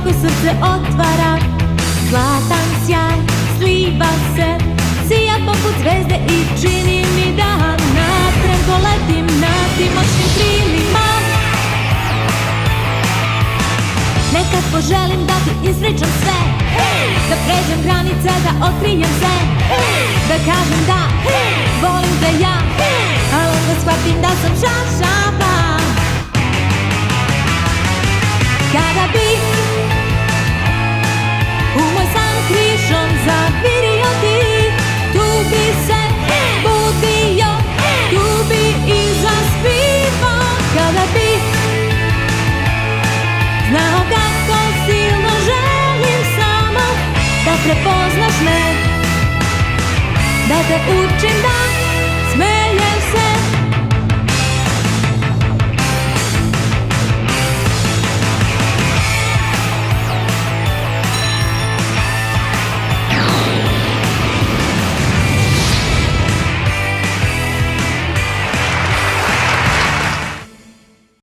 kako srce otvara. Zlatan sjaj sliva se, sija poput zvezde i čini mi da natrag doletim na tim moćnim krilima. Nekad poželim da ti ispričam sve, da pređem granice, da otkrijem se, da kažem da volim te ja, ali onda shvatim da sam šašava. Kada bi u moj san krišom zavirio ti, tu bi se budio, tu bi i zaspivao. Kada bi znao kako silno želim samo da prepoznaš me, da te učim da